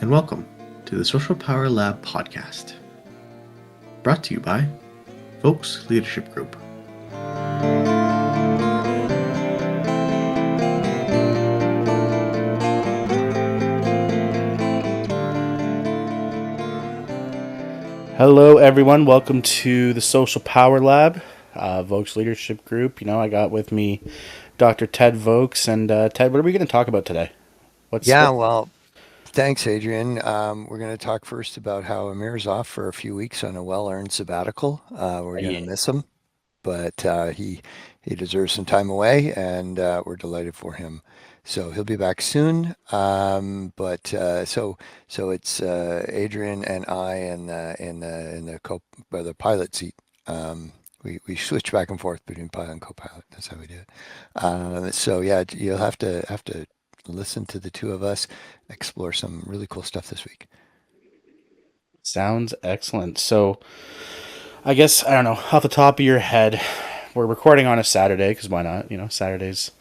and welcome to the Social Power Lab podcast, brought to you by Folks Leadership Group. Hello, everyone. Welcome to the Social Power Lab, Vokes Leadership Group. I got with me Dr. Ted Vokes. And Ted, what are we going to talk about today? Well, thanks, Adrian. We're going to talk first about how Amir's off for a few weeks on a well-earned sabbatical. We're going to miss him, but he deserves some time away, and we're delighted for him. So he'll be back soon. So it's Adrian and I in the pilot seat. We switch back and forth between pilot and co-pilot. That's how we do it. So yeah, you'll have to listen to the two of us explore some really cool stuff this week. Sounds excellent. So, I guess, I don't know, off the top of your head, we're recording on a Saturday, because why not? Saturdays.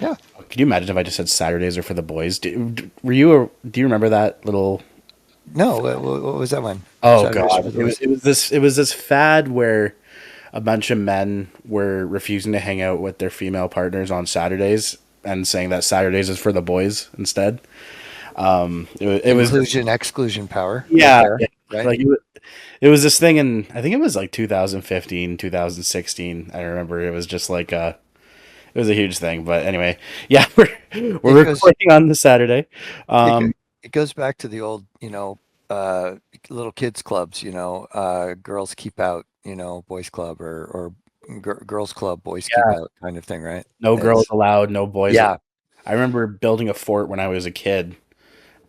Yeah. Could you imagine if I just said Saturdays are for the boys? Do you remember that little... No, what was that one? Oh, Saturdays God. for the It Boys. was this fad where a bunch of men were refusing to hang out with their female partners on Saturdays and saying that Saturdays is for the boys instead. It was Inclusion, exclusion power, right yeah, there, yeah. right? Like it was this thing in, I think it was like 2015, 2016. I remember it was just like it was a huge thing. But anyway, yeah, we're It goes, recording on the Saturday. it, go- Um, it goes back to the old, little kids clubs, girls keep out, boys club or girls club, boys keep yeah, out kind of thing, right? no girls It's, allowed, no boys allowed. yeah, I remember building a fort when I was a kid,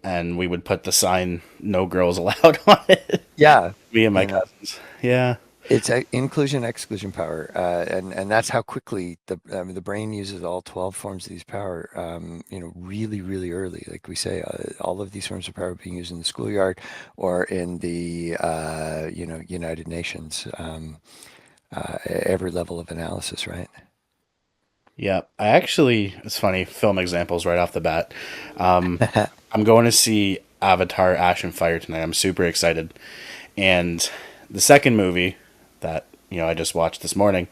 and we would put the sign "No girls allowed" on it. yeah, Me and my you know. cousins. Yeah. It's inclusion, exclusion power, and that's how quickly the brain uses all 12 forms of these power. Really, really early. Like we say, all of these forms of power are being used in the schoolyard or in the United Nations. Every level of analysis, right? Yeah, it's funny, film examples right off the bat. Um, I'm going to see Avatar Ash and Fire tonight. I'm super excited. And the second movie that, I just watched this morning,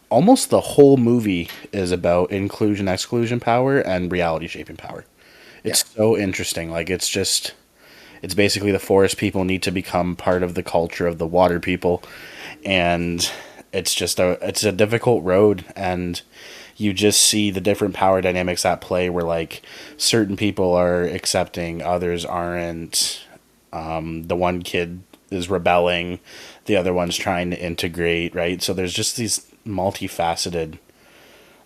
almost the whole movie is about inclusion, exclusion power and reality shaping power. Yeah. It's so interesting. Like it's basically the forest people need to become part of the culture of the water people, and it's a difficult road, and you just see the different power dynamics at play where like certain people are accepting, others aren't. The one kid is rebelling, the other one's trying to integrate, right? So there's just these multifaceted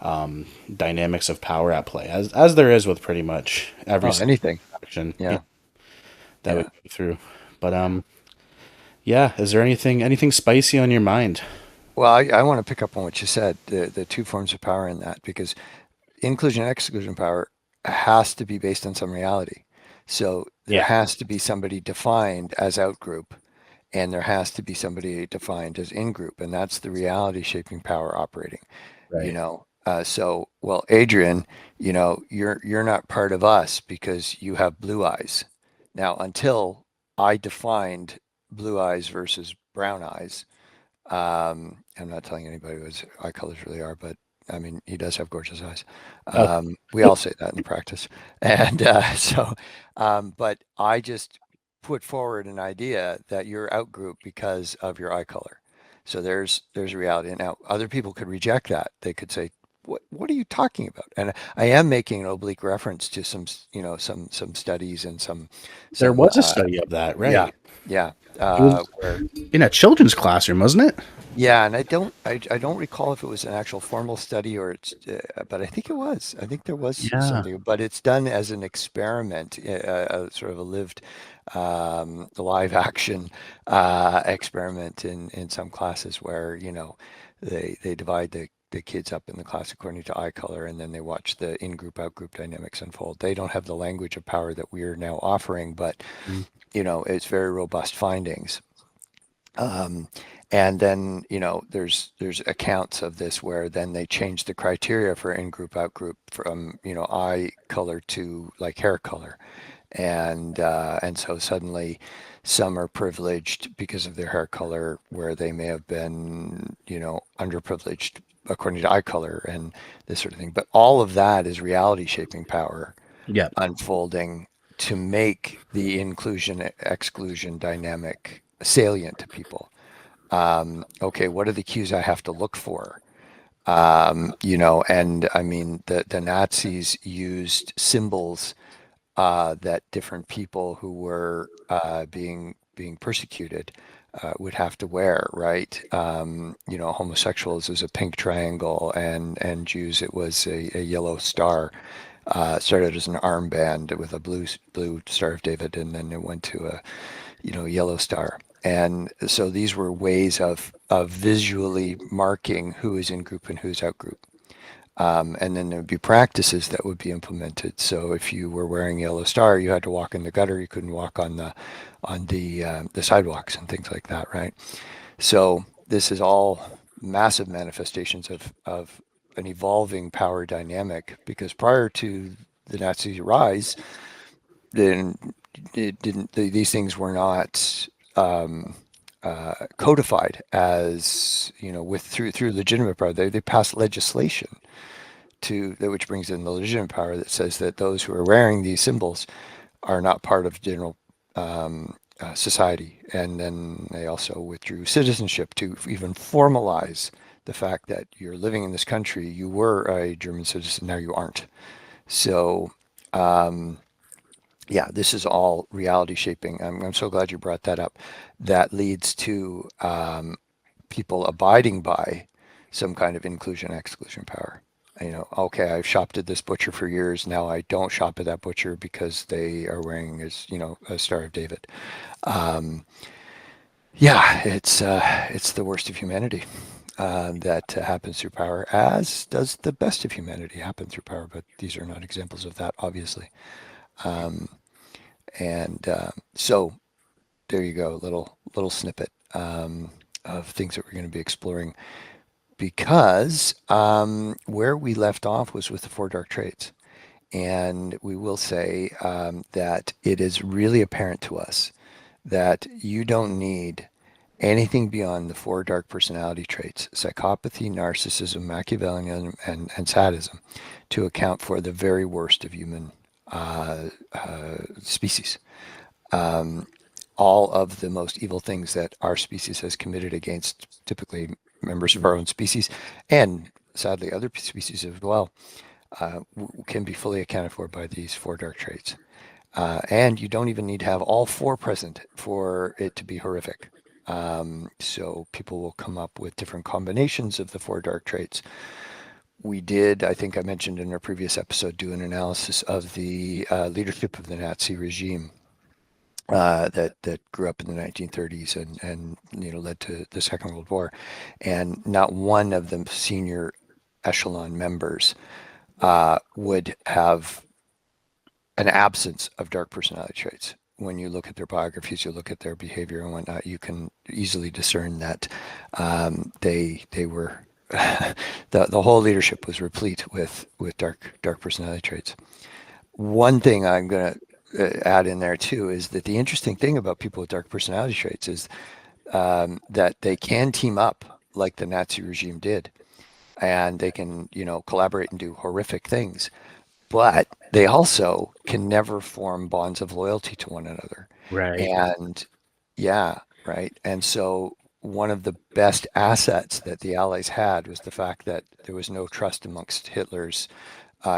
dynamics of power at play, as there is with pretty much every Oh, single anything. action Yeah. that we Yeah. go through. But yeah, is there anything spicy on your mind? Well, I want to pick up on what you said, the two forms of power in that, because inclusion and exclusion power has to be based on some reality. So there Yeah, has to be somebody defined as outgroup, and there has to be somebody defined as in-group, and that's the reality shaping power operating. right. Well, Adrian, you're not part of us because you have blue eyes. Now, until I defined blue eyes versus brown eyes, I'm not telling anybody what his eye colors really are, but I mean, he does have gorgeous eyes. Okay. We all say that in practice. And but I just put forward an idea that you're outgroup because of your eye color. So there's a reality. Now, other people could reject that. They could say, what are you talking about? And I am making an oblique reference to some studies and There some was a study of that, yeah, right? yeah, It was where in a children's classroom, wasn't it? yeah, and I don't recall if it was an actual formal study or but I think it was. I think there was Yeah. something, but it's done as an experiment, sort of a lived, live action experiment in some classes where they divide the kids up in the class according to eye color, and then they watch the in-group out-group dynamics unfold. They don't have the language of power that we are now offering, but Mm. it's very robust findings. Um, and then, there's accounts of this where then they change the criteria for in-group, out-group from, eye color to like hair color. and so suddenly some are privileged because of their hair color, where they may have been, underprivileged according to eye color and this sort of thing. But all of that is reality shaping power Yeah. unfolding to make the inclusion exclusion dynamic salient to people. Okay, what are the cues I have to look for? And I mean, the Nazis used symbols that different people who were being persecuted would have to wear, right? Homosexuals was a pink triangle, and Jews it was a yellow star. Started as an armband with a blue Star of David, and then it went to a yellow star. And so these were ways of visually marking who is in group and who's out group. And then there would be practices that would be implemented. So if you were wearing a yellow star, you had to walk in the gutter. You couldn't walk on the sidewalks and things like that, right? So this is all massive manifestations of an evolving power dynamic. Because prior to the Nazi rise, then it didn't. These things were not. Codified as with through legitimate power. They passed legislation which brings in the legitimate power that says that those who are wearing these symbols are not part of general society. And then they also withdrew citizenship to even formalize the fact that you're living in this country. You were a German citizen, now you aren't. So, yeah, this is all reality shaping. I'm so glad you brought that up. That leads to people abiding by some kind of inclusion exclusion power. Okay, I've shopped at this butcher for years. Now I don't shop at that butcher because they are wearing a Star of David. Yeah, it's the worst of humanity that happens through power, as does the best of humanity happen through power. But these are not examples of that, obviously. And so there you go, little snippet of things that we're going to be exploring, because where we left off was with the four dark traits. And we will say that it is really apparent to us that you don't need anything beyond the four dark personality traits: psychopathy, narcissism, Machiavellianism, and sadism, to account for the very worst of human species. All of the most evil things that our species has committed against typically members of our own species, and sadly other species as well, can be fully accounted for by these four dark traits. And you don't even need to have all four present for it to be horrific. So people will come up with different combinations of the four dark traits. We did, I think I mentioned in our previous episode, do an analysis of the leadership of the Nazi regime that grew up in the 1930s and led to the Second World War. And not one of the senior echelon members would have an absence of dark personality traits. When you look at their biographies, you look at their behavior and whatnot, you can easily discern that they were the whole leadership was replete with dark personality traits. One thing I'm going to add in there too is that the interesting thing about people with dark personality traits is that they can team up like the Nazi regime did, and they can collaborate and do horrific things, but they also can never form bonds of loyalty to one another. Right. And yeah, right. And so one of the best assets that the Allies had was the fact that there was no trust amongst Hitler's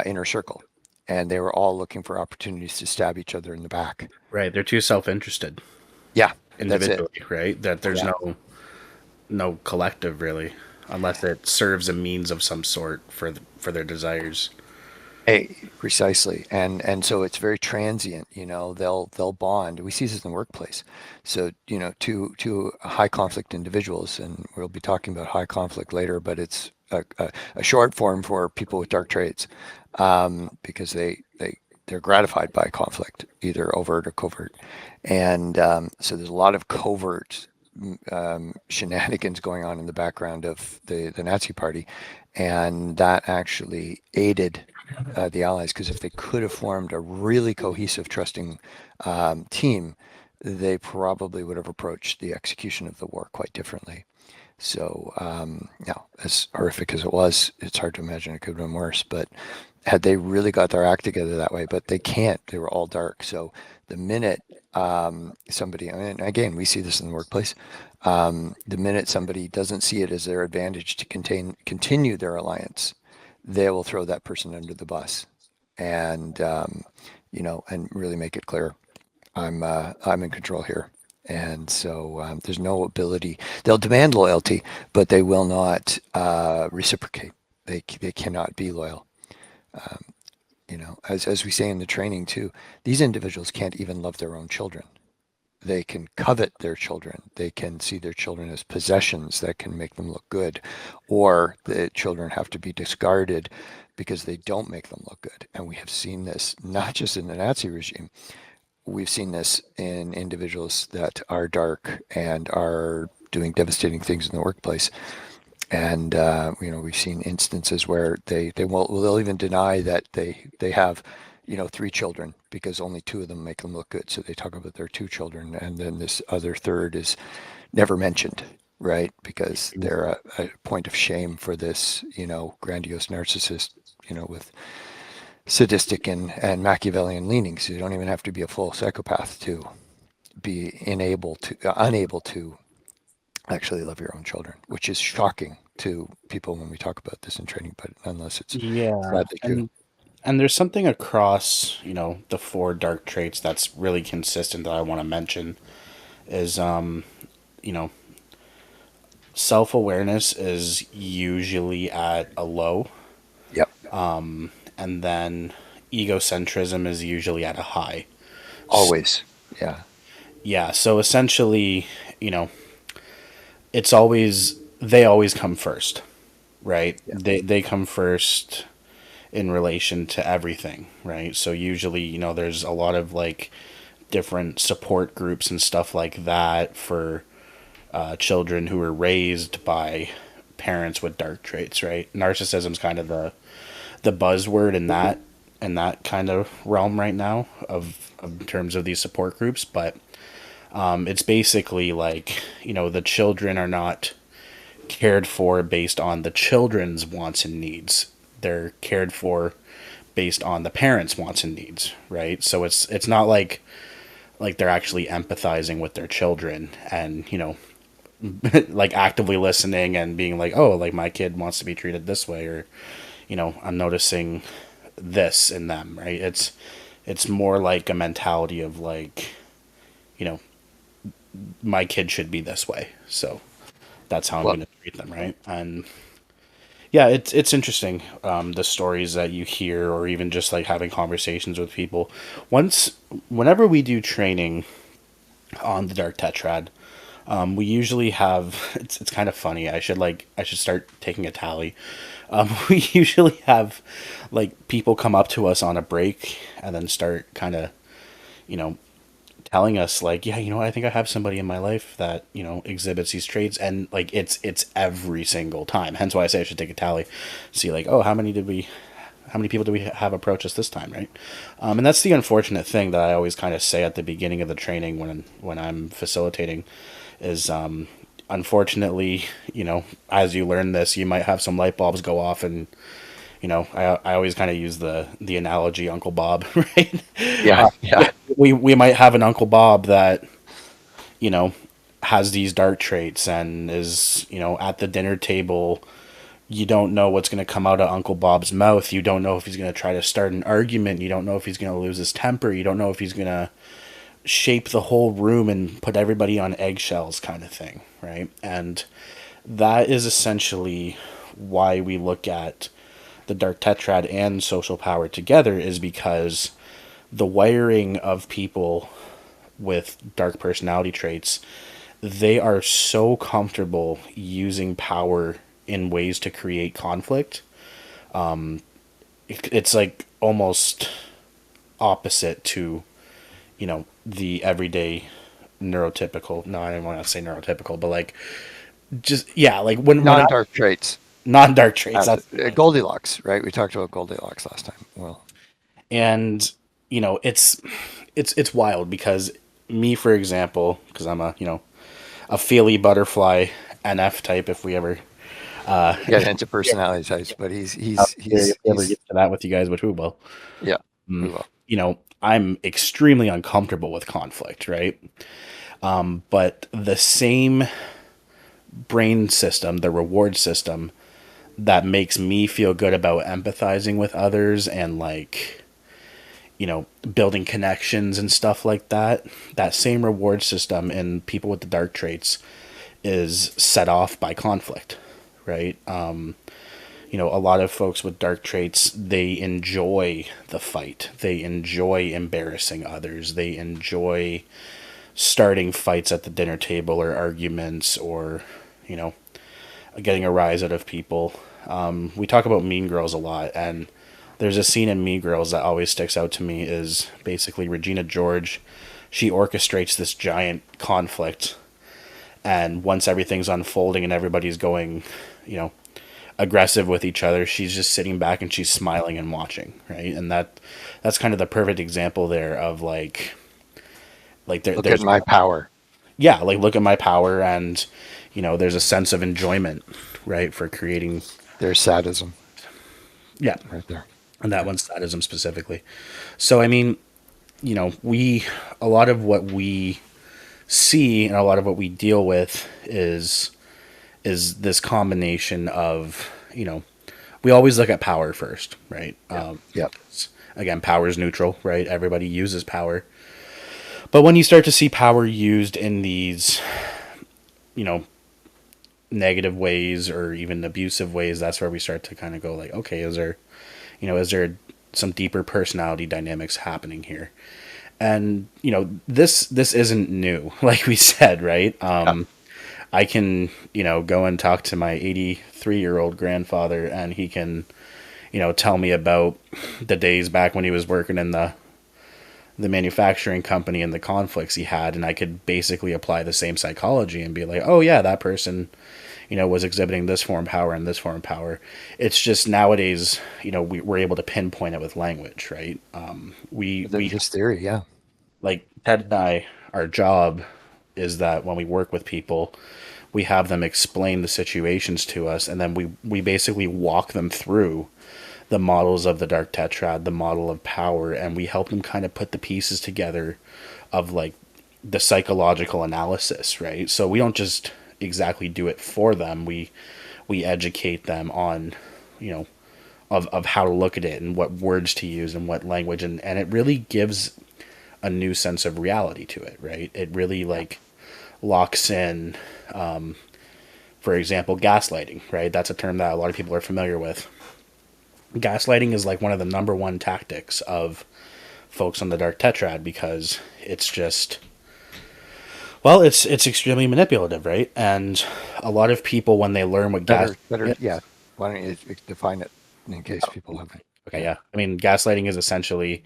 inner circle, and they were all looking for opportunities to stab each other in the back. Right. They're too self-interested Yeah, that's it. individually, right? That there's Yeah. no collective really, unless it serves a means of some sort for their desires. Precisely, and so it's very transient. They'll bond. We see this in the workplace. So two high conflict individuals, and we'll be talking about high conflict later, but it's a short form for people with dark traits, because they're gratified by conflict, either overt or covert, and so there's a lot of covert shenanigans going on in the background of the Nazi Party, and that actually aided the Allies, because if they could have formed a really cohesive, trusting team, they probably would have approached the execution of the war quite differently. So, now, as horrific as it was, it's hard to imagine it could have been worse. But had they really got their act together that way, but they can't. They were all dark. So the minute somebody, I mean, again, we see this in the workplace. The minute somebody doesn't see it as their advantage to continue their alliance, they will throw that person under the bus, and and really make it clear, I'm in control here. And so there's no ability. They'll demand loyalty, but they will not reciprocate. They cannot be loyal. Um, as we say in the training too, these individuals can't even love their own children. They can covet their children. They can see their children as possessions that can make them look good, or the children have to be discarded because they don't make them look good. And we have seen this not just in the Nazi regime. We've seen this in individuals that are dark and are doing devastating things in the workplace. And we've seen instances where they'll even deny that they have 3 children, because only 2 of them make them look good. So they talk about their 2 children, and then this other third is never mentioned, right? Because they're a point of shame for this grandiose narcissist, with sadistic and Machiavellian leanings. You don't even have to be a full psychopath to be unable to actually love your own children, which is shocking to people when we talk about this in training, but nonetheless, it's Yeah, sadly true. and there's something across, the 4 dark traits that's really consistent that I want to mention is, you know, self-awareness is usually at a low, Yep, and then egocentrism is usually at a high. always. Yeah, Yeah, so essentially, you know, it's always they always come first, right? yeah. They come first in relation to everything, right? So usually, there's a lot of like different support groups and stuff like that for children who were raised by parents with dark traits, right? Narcissism's kind of the buzzword in that kind of realm right now of in terms of these support groups, but it's basically like, the children are not cared for based on the children's wants and needs. They're cared for based on the parents' wants and needs, right? So it's not like they're actually empathizing with their children and, like actively listening and being like, oh, like my kid wants to be treated this way, or, I'm noticing this in them, right? It's more like a mentality of like, you know, my kid should be this way, so that's how I'm Well, going to treat them, right? And yeah, it's interesting, the stories that you hear, or even just like having conversations with people. Whenever we do training on the Dark Tetrad, we usually have it's kind of funny. I should start taking a tally. We usually have like people come up to us on a break and then start kind of, you know, telling us like, yeah, I think I have somebody in my life that, exhibits these traits, and like it's every single time. Hence why I say I should take a tally, see like, oh, how many people do we have approach us this time, right? And that's the unfortunate thing that I always kind of say at the beginning of the training when I'm facilitating is, unfortunately, as you learn this, you might have some light bulbs go off, and I always kind of use the analogy Uncle Bob, right? yeah, yeah. We might have an Uncle Bob that, you know, has these dark traits and is, at the dinner table. You don't know what's going to come out of Uncle Bob's mouth. You don't know if he's going to try to start an argument. You don't know if he's going to lose his temper. You don't know if he's going to shape the whole room and put everybody on eggshells, kind of thing, right? And that is essentially why we look at the Dark Tetrad and social power together, is because the wiring of people with dark personality traits, they are so comfortable using power in ways to create conflict. It's like almost opposite to, the everyday neurotypical. No, I don't want to say neurotypical, but like just yeah, like when I, Non-dark traits. non-dark traits. That's Goldilocks, right? We talked about Goldilocks last time. Well, and it's wild because me, for example, because I'm a a feely butterfly NF type. If we ever get into personality types, but he's he's if he's we ever he's get to that with you guys, which we will. yeah, we will. I'm extremely uncomfortable with conflict, right? But the same brain system, the reward system that makes me feel good about empathizing with others and like building connections and stuff like that, that same reward system in people with the dark traits is set off by conflict, right? A lot of folks with dark traits, they enjoy the fight, they enjoy embarrassing others, they enjoy starting fights at the dinner table or arguments or you know getting a rise out of people. We talk about Mean Girls a lot, and there's a scene in Mean Girls that always sticks out to me is basically Regina George. She orchestrates this giant conflict, and once everything's unfolding and everybody's going, you know, aggressive with each other, she's just sitting back and she's smiling and watching, right? And that's kind of the perfect example there of Look at there's my power. yeah, like look at my power, and there's a sense of enjoyment, right, for creating. There's sadism Yeah, right there. and that one's sadism specifically. So I mean, we a lot of what we see and a lot of what we deal with is this combination of we always look at power first, right? Yep. Again, power is neutral, right? Everybody uses power, but when you start to see power used in these you know negative ways or even abusive ways, that's where we start to kind of go like, okay, is there some deeper personality dynamics happening here? And this isn't new, like we said, right? I can go and talk to my 83-year-old grandfather, and he can tell me about the days back when he was working in the manufacturing company and the conflicts he had, and I could basically apply the same psychology and be like, oh yeah, that person was exhibiting this form of power and this form of power. It's just nowadays, we're able to pinpoint it with language, right? We Just theory, yeah. like Ted and I, our job is that when we work with people, we have them explain the situations to us, and then we basically walk them through the models of the dark tetrad, the model of power, and we help them kind of put the pieces together of like the psychological analysis, right? So we don't just exactly do it for them. We educate them on, of how to look at it and what words to use and what language, and it really gives a new sense of reality to it, right? It really like locks in, for example, gaslighting, right? That's a term that a lot of people are familiar with. Gaslighting is like one of the number one tactics of folks on the dark tetrad because it's just, well, it's extremely manipulative, right? And a lot of people, when they learn what Better, yeah. Why don't you define it in case people haven't? okay, yeah. I mean, gaslighting is essentially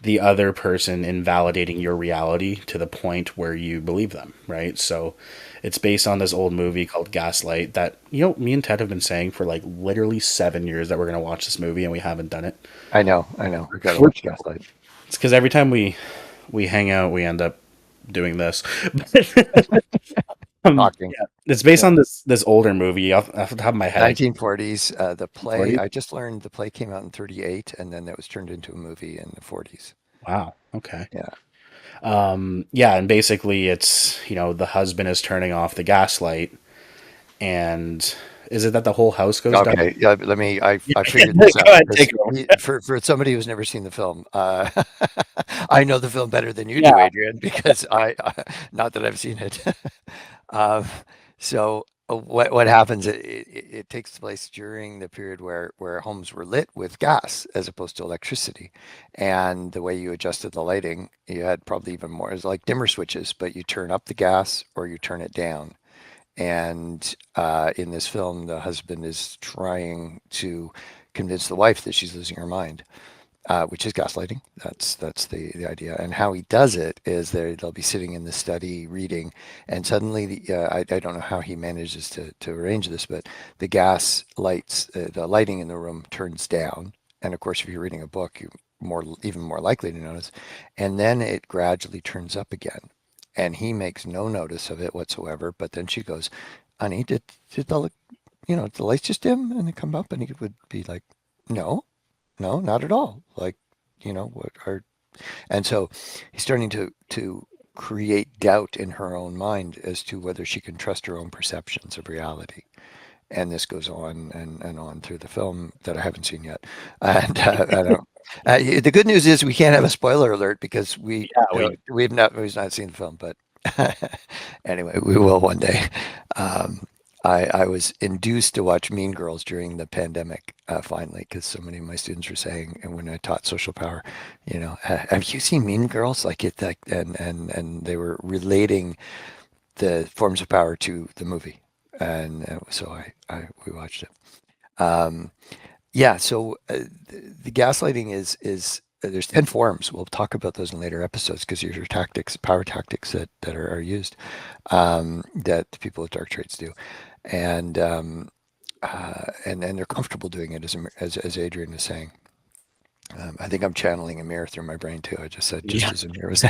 the other person invalidating your reality to the point where you believe them, right? So it's based on this old movie called Gaslight that, me and Ted have been saying for like literally 7 years that we're going to watch this movie and we haven't done it. I know. We got to watch Gaslight. It's because every time we hang out, we end up doing this. Talking. Yeah. It's based on this older movie off the top of my head. 1940s. The play. 40s? I just learned the play came out in 38, and then it was turned into a movie in the 40s. Wow. Okay. Yeah. Yeah, and basically it's, the husband is turning off the gaslight, and is it that the whole house goes down? Okay. Yeah. Let me. I figured this Go ahead, out. take it For somebody who's never seen the film, I know the film better than you do, Yeah. Adrian, because not that I've seen it. So what happens? It takes place during the period where homes were lit with gas as opposed to electricity, and the way you adjusted the lighting, you had probably even more. It's like dimmer switches, but you turn up the gas or you turn it down. And in this film, the husband is trying to convince the wife that she's losing her mind, which is gaslighting. That's the idea. And how he does it is they'll be sitting in the study reading, and suddenly I don't know how he manages to arrange this, but the gas lights, the lighting in the room turns down. And of course, if you're reading a book, you're even more likely to notice. And then it gradually turns up again, and he makes no notice of it whatsoever. But then she goes, "Honey, did the lights just dim and they come up?" And he would be like, "No, no, not at all. Like, what are," and so he's starting to create doubt in her own mind as to whether she can trust her own perceptions of reality. And this goes on and on through the film that I haven't seen yet. And I don't. The good news is we can't have a spoiler alert because Yeah, we've not seen the film, but anyway, we will one day. Um, I was induced to watch Mean Girls during the pandemic, finally, because so many of my students were saying, and when I taught social power, have you seen Mean Girls? Like it, like, and they were relating the forms of power to the movie, and so we watched it. Um, yeah, so the gaslighting is there's 10 forms. We'll talk about those in later episodes because these are tactics, power tactics that are used, that people with dark traits do, and and they're comfortable doing it, as Adrian is saying. I think I'm channeling Amir through my brain too. I just said just yeah. as Amir was.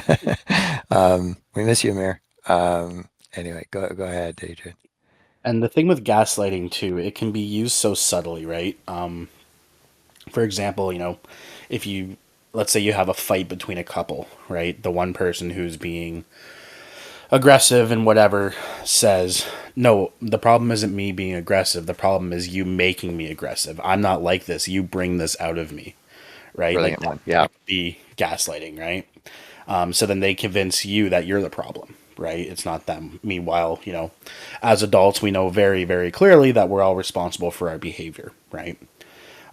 We miss you, Amir. Anyway, go ahead, Adrian. And the thing with gaslighting too, it can be used so subtly, right? For example, if you, let's say you have a fight between a couple, right? The one person who's being aggressive and whatever says, no, the problem isn't me being aggressive. The problem is you making me aggressive. I'm not like this. You bring this out of me, right? Like Brilliant one. Yeah. that could be gaslighting, right? So then they convince you that you're the problem, right? It's not them. Meanwhile, as adults, we know very, very clearly that we're all responsible for our behavior, right?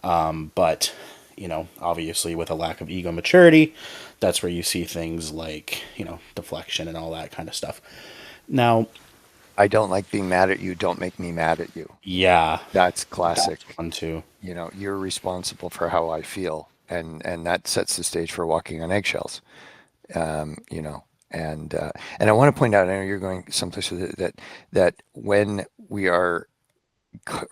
But, obviously with a lack of ego maturity, that's where you see things like, deflection and all that kind of stuff. Now, I don't like being mad at you. Don't make me mad at you. yeah, That's that's classic. one too. You're responsible for how I feel, and that sets the stage for walking on eggshells. Um, you know, and I want to point out, I know you're going someplace with it, that when we are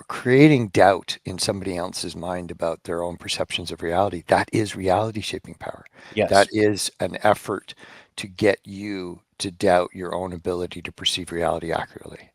creating doubt in somebody else's mind about their own perceptions of reality, that is reality shaping power. That Yes. is an effort to get you to doubt your own ability to perceive reality accurately.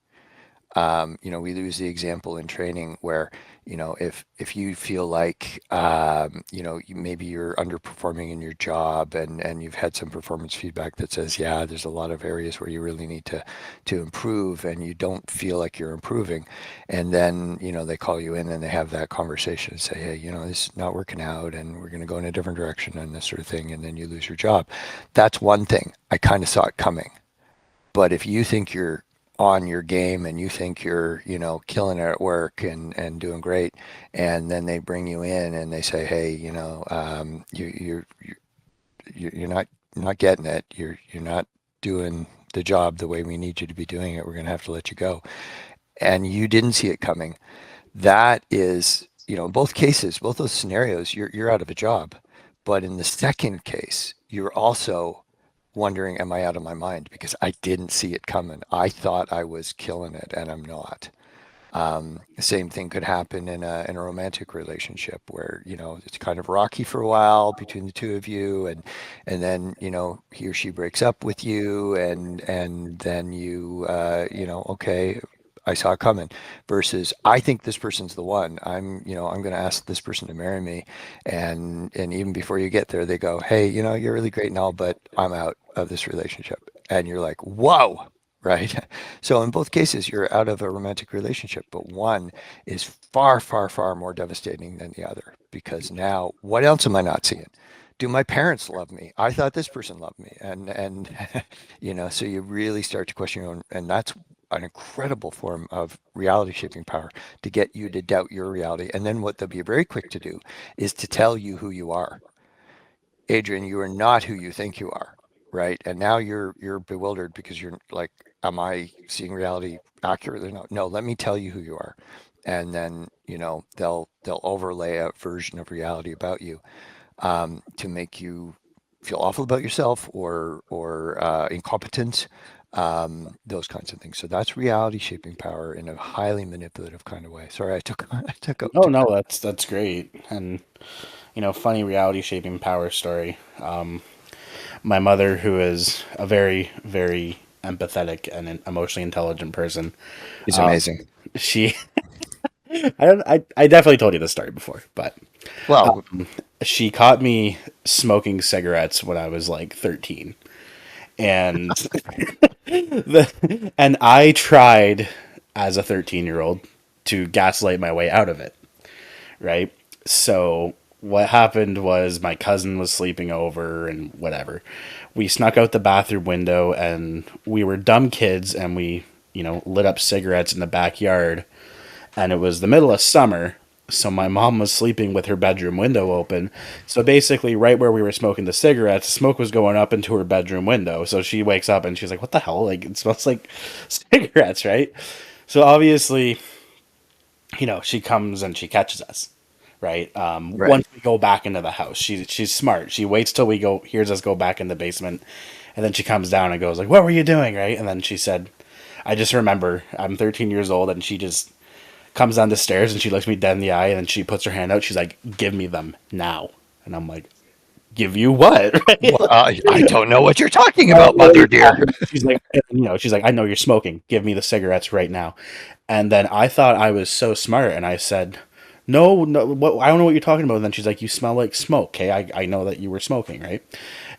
We use the example in training where, if you feel like, maybe you're underperforming in your job, and you've had some performance feedback that says, yeah, there's a lot of areas where you really need to improve, and you don't feel like you're improving. And then, they call you in and they have that conversation and say, hey, this is not working out and we're going to go in a different direction and this sort of thing. And then you lose your job. That's one thing. I kind of saw it coming. But if you think you're on your game and you think you're, killing it at work and doing great, and then they bring you in and they say, hey, you're not getting it. You're not doing the job the way we need you to be doing it. We're going to have to let you go. And you didn't see it coming. That is, in both cases, both those scenarios, you're out of a job. But in the second case, you're also wondering, am I out of my mind? Because I didn't see it coming. I thought I was killing it, and I'm not. Same thing could happen in a romantic relationship where it's kind of rocky for a while between the two of you, and then he or she breaks up with you, and then okay, I saw it coming. Versus, I think this person's the one. I'm going to ask this person to marry me, and even before you get there, they go, hey, you're really great and all, but I'm out of this relationship, and you're like, whoa, right? So in both cases, you're out of a romantic relationship, but one is far, far, far more devastating than the other because now what else am I not seeing? Do my parents love me? I thought this person loved me, and so you really start to question your own, and that's an incredible form of reality shaping power to get you to doubt your reality. And then what they'll be very quick to do is to tell you who you are. Adrian, you are not who you think you are, right? And now you're bewildered because you're like, am I seeing reality accurately? No, no, let me tell you who you are. And then, they'll overlay a version of reality about you. to make you feel awful about yourself or incompetent, those kinds of things. So that's reality shaping power in a highly manipulative kind of way. Sorry, I took I Oh took. no, that's great. And funny reality shaping power story. My mother, who is a very, very empathetic and an emotionally intelligent person, It's amazing. she I definitely told you this story before, but Well, she caught me smoking cigarettes when I was like 13. And and I tried as a 13-year-old to gaslight my way out of it, right? So what happened was my cousin was sleeping over and whatever. We snuck out the bathroom window and we were dumb kids and we, lit up cigarettes in the backyard, and it was the middle of summer. So my mom was sleeping with her bedroom window open. So basically, right where we were smoking the cigarettes, smoke was going up into her bedroom window. So she wakes up and she's like, "What the hell? Like it smells like cigarettes, right?" So obviously, she comes and she catches us, right? right. Once we go back into the house, she's smart. She waits till we go, hears us go back in the basement, and then she comes down and goes like, "What were you doing?" Right? And then she said, "I just remember I'm 13 years old," and she just comes down the stairs and she looks me dead in the eye and then she puts her hand out. She's like, "Give me them now." And I'm like, "Give you what?" Right? Well, I don't know what you're talking about, mother dear. She's like, she's like, "I know you're smoking. Give me the cigarettes right now." And then I thought I was so smart and I said, "No, no, what, I don't know what you're talking about." And then she's like, "You smell like smoke. Okay, I know that you were smoking, right?"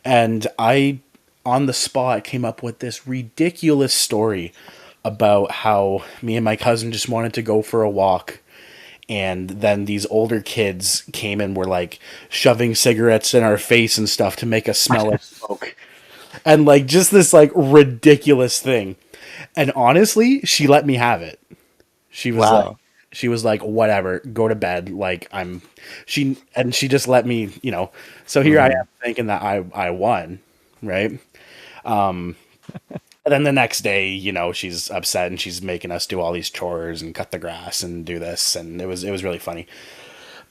And I, on the spot, came up with this ridiculous story about how me and my cousin just wanted to go for a walk, and then these older kids came and were like shoving cigarettes in our face and stuff to make us smell like smoke, and like just this like ridiculous thing. And honestly, she let me have it. She was like, Wow. "Whatever, go to bed." Like she just let me, so here I am Hmm. thinking that I won, right? And then the next day, she's upset and she's making us do all these chores and cut the grass and do this, and it was really funny.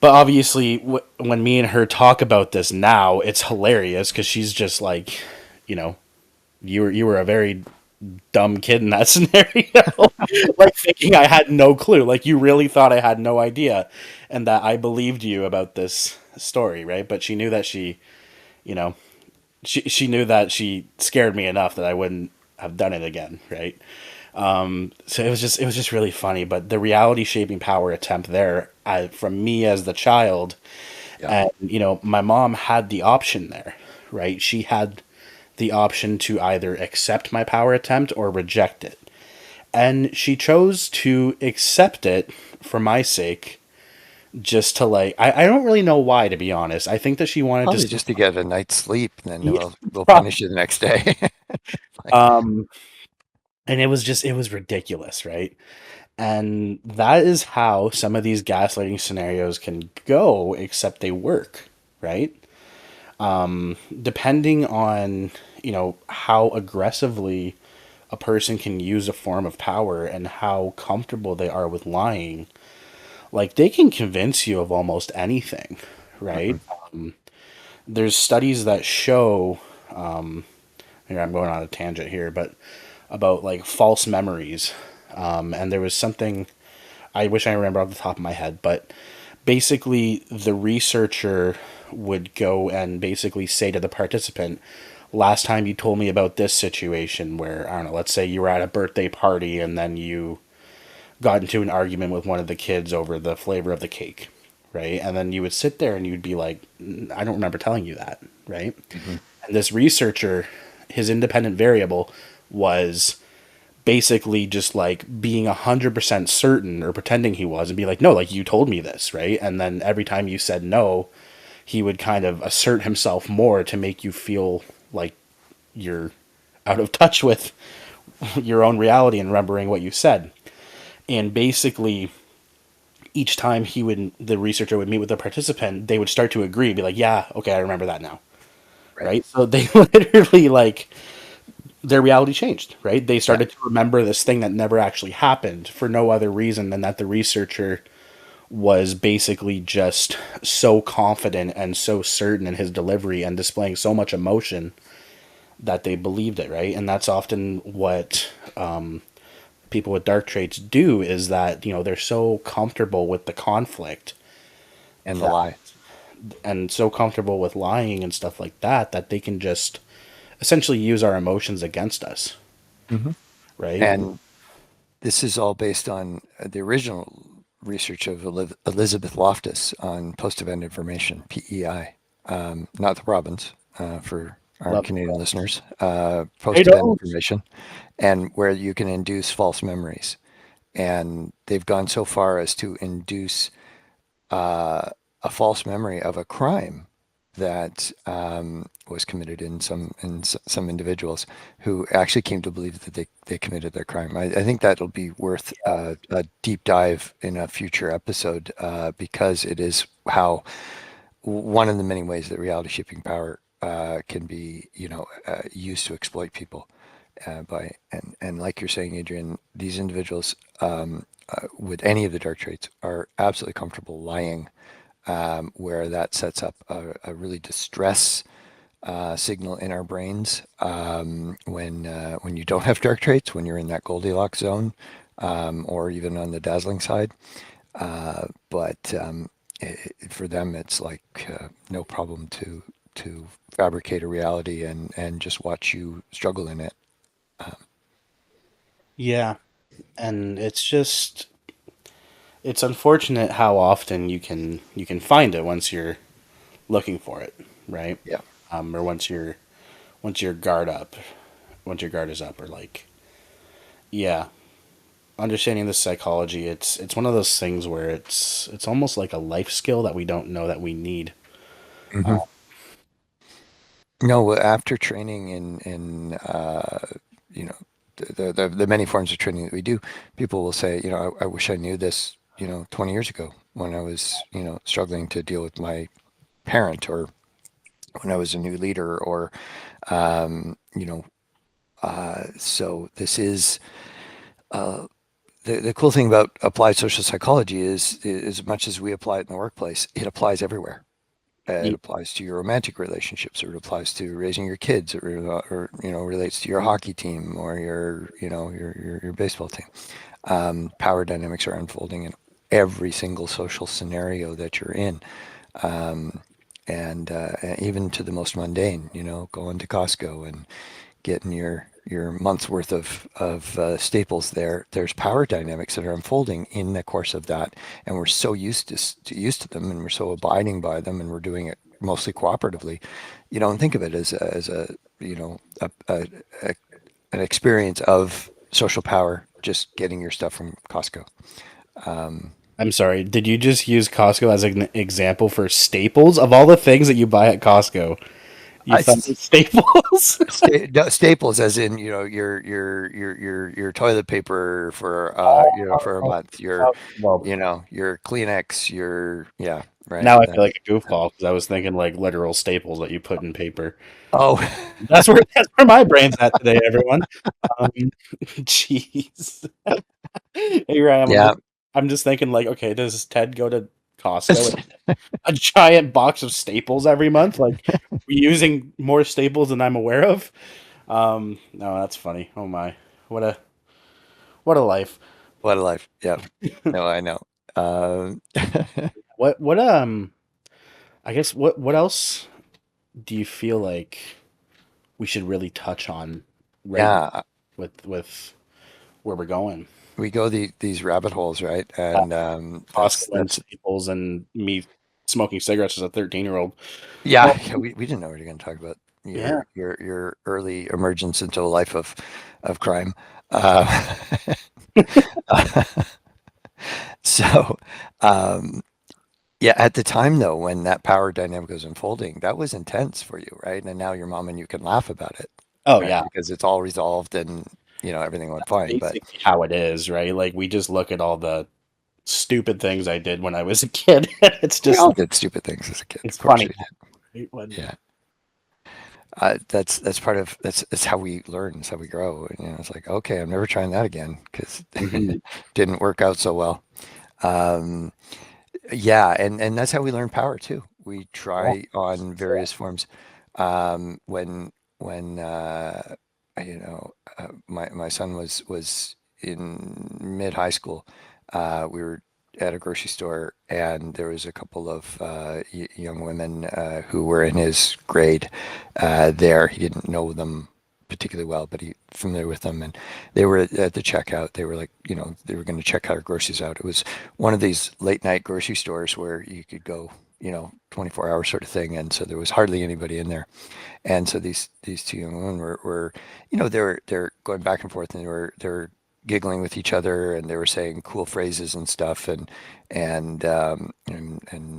But obviously, when me and her talk about this now, it's hilarious because she's just like, you know, you were a very dumb kid in that scenario, like thinking I had no clue, like you really thought I had no idea, and that I believed you about this story, right? But she knew that you know, she knew that she scared me enough that I wouldn't have done it again, right? So it was just really funny. But the reality shaping power attempt there, from me as the child, Yeah. and my mom had the option there, right? She had the option to either accept my power attempt or reject it, and she chose to accept it for my sake. Just to like, I don't really know why, to be honest. I think that she wanted to Probably see. just to get a night's sleep, and then Yeah, we'll punish you the next day. Like, um, and it was ridiculous, right? And that is how some of these gaslighting scenarios can go, except they work, right? Depending on, how aggressively a person can use a form of power and how comfortable they are with lying, like they can convince you of almost anything, right? mhm. There's studies that show, here I'm going on a tangent here, but about like false memories. And there was something I wish I remember off the top of my head, but basically the researcher would go and basically say to the participant, "Last time you told me about this situation where, I don't know, let's say you were at a birthday party and then you got into an argument with one of the kids over the flavor of the cake," right? And then you would sit there and you'd be like, "I don't remember telling you that," right? Mhm. And this researcher, his independent variable was basically just like being 100% certain or pretending he was and be like, "No, like you told me this," right? And then every time you said no, he would kind of assert himself more to make you feel like you're out of touch with your own reality and remembering what you said. And basically, each time the researcher would meet with the participant, they would start to agree, be like, "Yeah, okay, I remember that now," Right. right? So they literally like their reality changed, right? They Yeah. started to remember this thing that never actually happened for no other reason than that the researcher was basically just so confident and so certain in his delivery and displaying so much emotion that they believed it, right? And that's often what people with dark traits do, is that, they're so comfortable with the conflict And the that, lie. and so comfortable with lying and stuff like that, that they can just essentially use our emotions against us, Hmm. right? And this is all based on the original research of Elizabeth Loftus on post-event information, PEI, not the Robbins, for our Love Canadian it. listeners, I post-event don't. information, and where you can induce false memories. And they've gone so far as to induce a false memory of a crime that was committed in some individuals who actually came to believe that they committed their crime. I think that'll be worth a deep dive in a future episode because it is how one of the many ways that reality shaping power can be, used to exploit people. And like you're saying, Adrian, these individuals with any of the dark traits are absolutely comfortable lying, where that sets up a really distress signal in our brains when you don't have dark traits, when you're in that Goldilocks zone, or even on the dazzling side. But for them, it's like no problem to fabricate a reality and just watch you struggle in it. Yeah, and it's unfortunate how often you can find it once you're looking for it, right? Yeah. Or once your guard up, once your guard is up, or like, yeah, understanding the psychology. It's one of those things where it's almost like a life skill that we don't know that we need. Hmm. No, after training in you know the many forms of training that we do, people will say, I wish I knew this, 20 years ago when I was, struggling to deal with my parent, or when I was a new leader, or um, you know. So this is the cool thing about applied social psychology is as much as we apply it in the workplace, it applies everywhere. It Ye- applies to your romantic relationships, or it applies to raising your kids, or relates to your hockey team, or your baseball team. Power dynamics are unfolding in every single social scenario that you're in, and even to the most mundane. Going to Costco and getting your month's worth of staples there. There's power dynamics that are unfolding in the course of that, and we're so used to them, and we're so abiding by them, and we're doing it mostly cooperatively. You don't think of it as a a an experience of social power, just getting your stuff from Costco. I'm sorry. Did you just use Costco as an example for staples of all the things that you buy at Costco? You I, thought it was staples? No, staples, as in your toilet paper for for a Oh, month, your well, your Kleenex, yeah, right. now I feel like a goofball because I was thinking like literal staples that you put in paper. Oh, That's where my brain's at today, everyone. Um, jeez. Here I am. yeah. I'm just thinking like, okay, does Ted go to Costco with a giant box of staples every month? Like, we using more staples than I'm aware of. No, that's funny. Oh my, what a what a life. What a life. Yeah. No, I know. Um, What I guess what else do you feel like we should really touch on right now yeah, with where we're going? we go these rabbit holes, right? And that's Costco and Staples and me smoking cigarettes as a 13-year-old. yeah, Well, yeah. We didn't know we were going to talk about yeah. your early emergence into a life of crime. Uh, so, um, yeah, at the time though, when that power dynamic was unfolding, that was intense for you, right? And now your mom and you can laugh about it, Oh right? yeah. Because it's all resolved and everything went fine. But Basically how it is, right? Like we just look at all the stupid things I did when I was a kid. It's we just all like did stupid things as a kid. it's Of course funny. we did. Right? When, Yeah. That's part of that's how we learn, that's how we grow. And, it's like, okay, I'm never trying that again because Mhm. didn't work out so well. Um, Yeah, and that's how we learn power too. We Yeah. try on various forms. When you know my son was in mid high school, we were at a grocery store and there was a couple of young women who were in his grade there. He didn't know them particularly well, but he familiar with them, and they were at the checkout. They were like, they were going to check our groceries out. It was one of these late night grocery stores where you could go, 24 hour sort of thing. And so there was hardly anybody in there. And so these two young women were they're going back and forth, and they were giggling with each other, and they were saying cool phrases and stuff. And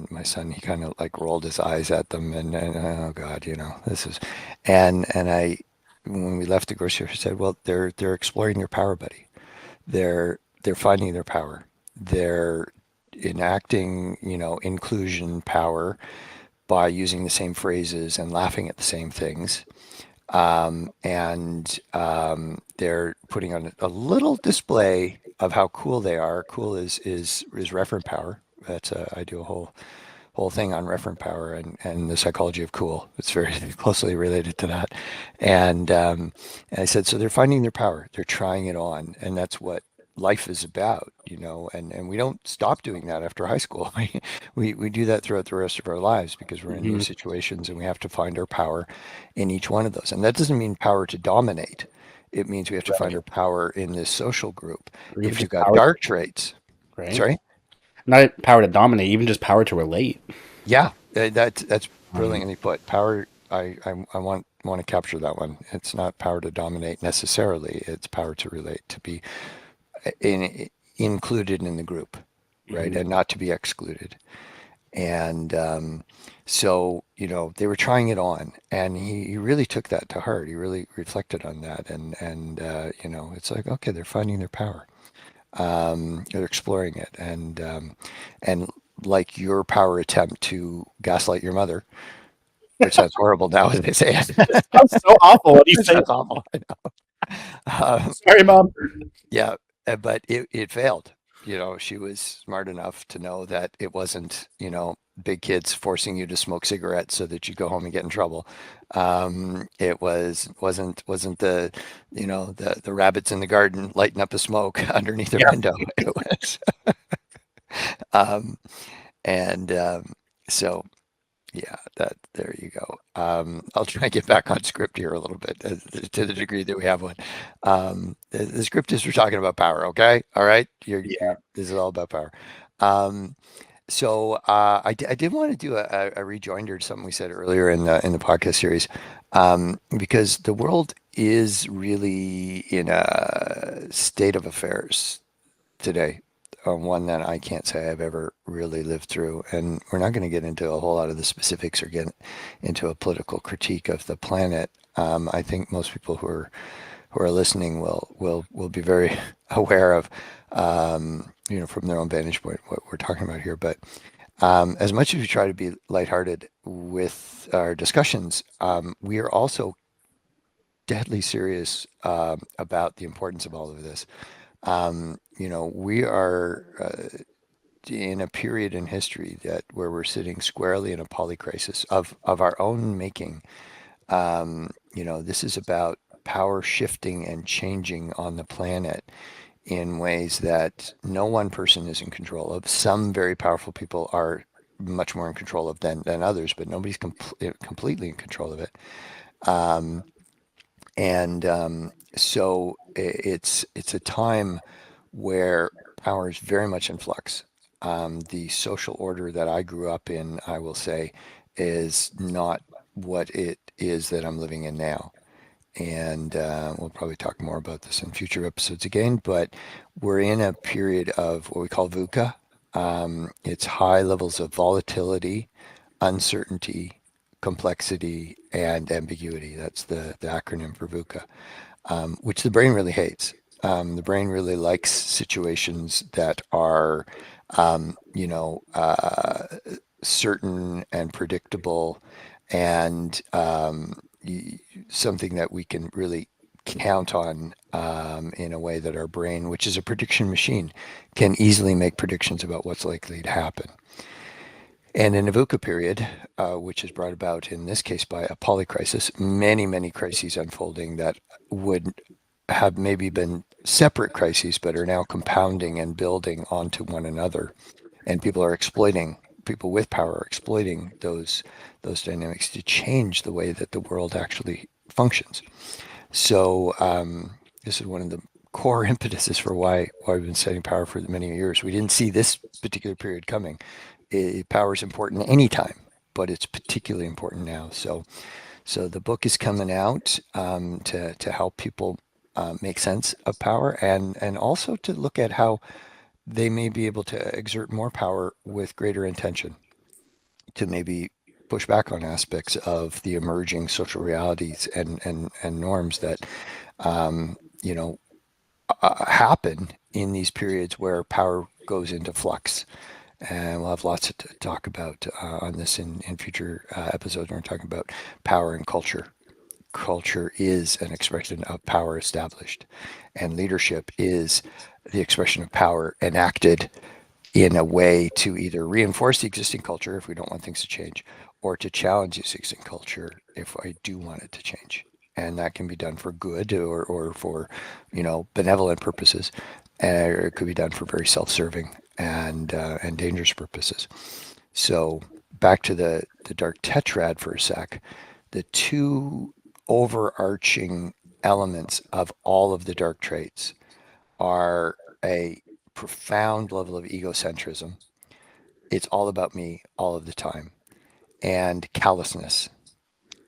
my son, he kind of like rolled his eyes at them, and oh God, this is, and I, when we left the grocery store, I said, well, they're exploring their power, buddy. They're finding their power. They're enacting, inclusion power by using the same phrases and laughing at the same things. And they're putting on a little display of how cool they are. Cool is referent power. I do a whole thing on referent power and the psychology of cool. It's very closely related to that. And I said, so they're finding their power. They're trying it on, and that's what life is about. And we don't stop doing that after high school. We do that throughout the rest of our lives because we're in new Mhm. situations and we have to find our power in each one of those. And that doesn't mean power to dominate. It means we have to find Right. our power in this social group. Or even If you've just got power, dark traits, right? sorry. Not power to dominate, even just power to relate. Yeah, that's Um, brilliantly put. Power. I want to capture that one. It's not power to dominate necessarily. It's power to relate, to be included in the group, right, mhm. and not to be excluded. And so they were trying it on, and he really took that to heart. He really reflected on that, and it's like, okay, they're finding their power. They're exploring it, and like your power attempt to gaslight your mother, which sounds horrible now as they say it. It sounds so awful when you It say sounds it. awful. Um, Sorry, mom. yeah, but it failed. She was smart enough to know that it wasn't, big kids forcing you to smoke cigarettes so that you go home and get in trouble. It wasn't the rabbits in the garden lighting up a smoke underneath their Yeah. window. It was, um, and so yeah, that there you go. I'll try and get back on script here a little bit to the degree that we have one. The script is we're talking about power, okay? All right, Yeah. this is all about power. Um, so I did want to do a rejoinder to something we said earlier in the podcast series, because the world is really in a state of affairs today, one that I can't say I've ever really lived through. And we're not going to get into a whole lot of the specifics or get into a political critique of the planet. I think most people who are listening will be very aware of, from their own vantage point, what we're talking about here. But as much as we try to be lighthearted with our discussions, we are also deadly serious about the importance of all of this. We are in a period in history that where we're sitting squarely in a polycrisis of our own making. This is about power shifting and changing on the planet in ways that no one person is in control of. Some very powerful people are much more in control of than others, but nobody's completely in control of it. Um, and so it's a time where power is very much in flux. The social order that I grew up in, I will say, is not what it is that I'm living in now. And we'll probably talk more about this in future episodes again, but we're in a period of what we call VUCA. It's high levels of volatility, uncertainty, complexity, and ambiguity. That's the acronym for VUCA, which the brain really hates. The brain really likes situations that are, certain and predictable, and something that we can really count on in a way that our brain, which is a prediction machine, can easily make predictions about what's likely to happen. And in a VUCA period, which is brought about in this case by a polycrisis, many, many crises unfolding that would have maybe been separate crises, but are now compounding and building onto one another. And people with power are exploiting those dynamics to change the way that the world actually functions. So this is one of the core impetuses for why we've been studying power for many years. We didn't see this particular period coming. Power is important anytime, but it's particularly important now. So the book is coming out to help people make sense of power, and also to look at how they may be able to exert more power with greater intention to maybe push back on aspects of the emerging social realities and norms that you know happen in these periods where power goes into flux. And we'll have lots to talk about on this in future episodes when we're talking about power and culture. Culture is an expression of power established, and leadership is the expression of power enacted in a way to either reinforce the existing culture if we don't want things to change, or to challenge the existing culture if I do want it to change. And that can be done for good or for, benevolent purposes. Or it could be done for very self-serving and dangerous purposes. So back to the dark tetrad for a sec. The two overarching elements of all of the dark traits are a profound level of egocentrism. It's all about me all of the time, and callousness.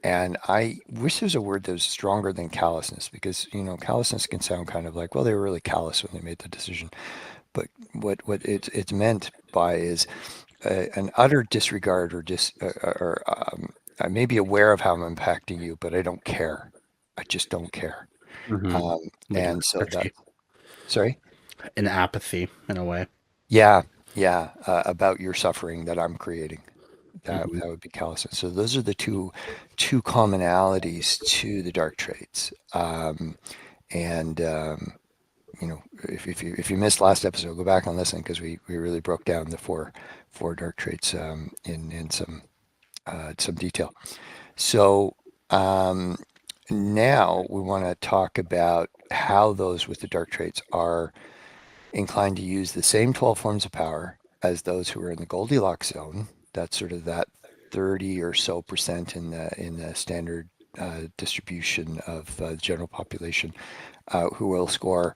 And I wish there was a word that was stronger than callousness, because callousness can sound kind of like, well, they were really callous when they made the decision. But what it's meant by is an utter disregard or I may be aware of how I'm impacting you, but I don't care. I just don't care. Mm-hmm. Um, Like an and so that, apathy. sorry. An apathy in a way. Yeah, yeah, about your suffering that I'm creating. That Mm-hmm. that would be callousness. So those are the two commonalities to the dark traits. And if you missed last episode, go back and listen, because we really broke down the four dark traits in some detail. So um, now we want to talk about how those with the dark traits are inclined to use the same 12 forms of power as those who are in the Goldilocks zone. That's sort of that 30 or so percent in the standard distribution of the general population, who will score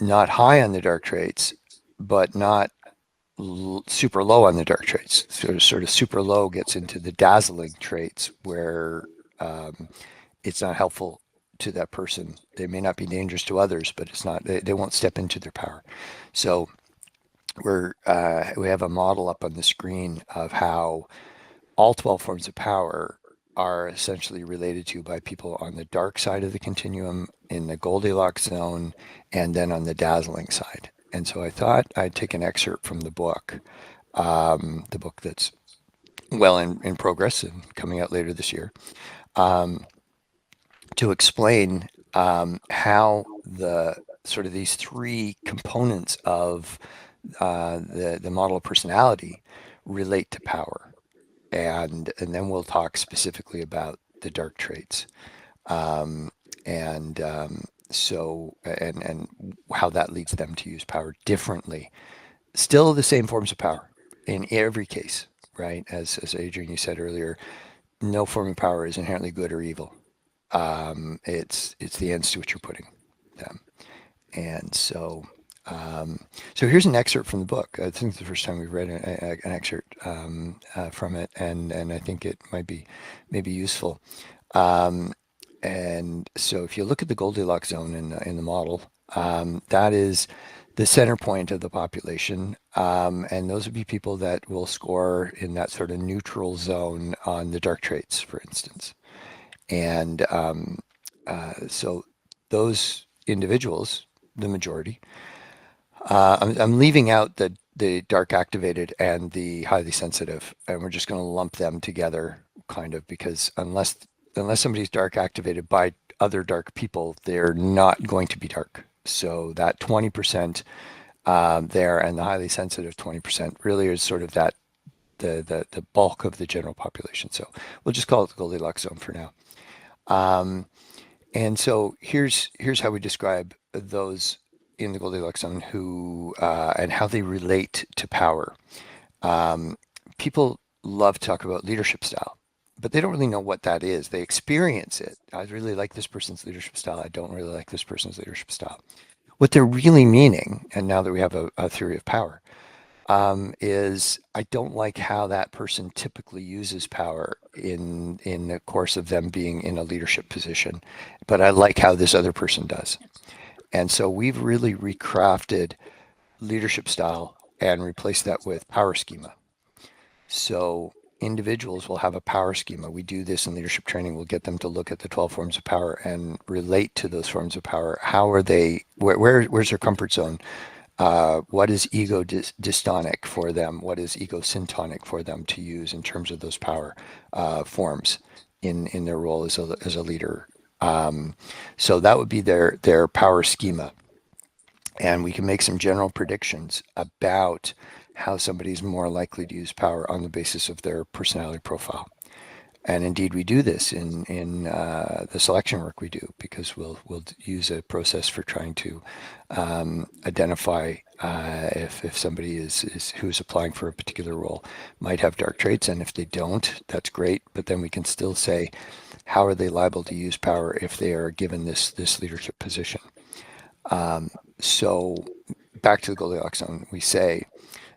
not high on the dark traits, but not super low on the dark traits. Sort of super low gets into the dazzling traits, where um, it's not helpful to that person. They may not be dangerous to others, but it's not. They won't step into their power. So we have a model up on the screen of how all 12 forms of power are essentially related to by people on the dark side of the continuum, in the Goldilocks zone, and then on the dazzling side. And so I thought I'd take an excerpt from the book that's well in progress and coming out later this year, um, to explain how the sort of these three components of the model of personality relate to power. And then we'll talk specifically about the dark traits, um, and and how that leads them to use power differently. Still the same forms of power in every case, right? As Adrian, you said earlier, no form of power is inherently good or evil. It's the ends to which you're putting them. And so here's an excerpt from the book. I think it's the first time we've read an excerpt from it, and I think it might be maybe useful. Um, and so if you look at the Goldilocks zone in the model, that is the center point of the population, and those would be people that will score in that sort of neutral zone on the dark traits, for instance. And so those individuals, the majority, I'm leaving out the dark activated and the highly sensitive, and we're just going to lump them together, kind of, because unless somebody's dark activated by other dark people, they're not going to be dark. So that 20% there, and the highly sensitive 20% really is sort of that the bulk of the general population. So we'll just call it the Goldilocks zone for now. And so here's how we describe those in the Goldilocks zone who and how they relate to power. People love to talk about leadership style, but they don't really know what that is. They experience it. I really like this person's leadership style. I don't really like this person's leadership style. What they're really meaning, and now that we have a theory of power, is I don't like how that person typically uses power in the course of them being in a leadership position, but I like how this other person does. And so we've really recrafted leadership style and replaced that with power schema. So individuals will have a power schema. We do this in leadership training. We'll get them to look at the 12 forms of power and relate to those forms of power. How are they, where's their comfort zone? What is ego dystonic for them? What is ego syntonic for them to use in terms of those power forms in their role as a leader? So that would be their power schema. And we can make some general predictions about how somebody's more likely to use power on the basis of their personality profile. And indeed, we do this in the selection work we do, because we'll use a process for trying to identify if somebody is who's applying for a particular role might have dark traits, and if they don't, that's great. But then we can still say, how are they liable to use power if they are given this leadership position? So back to the Goldilocks zone, we say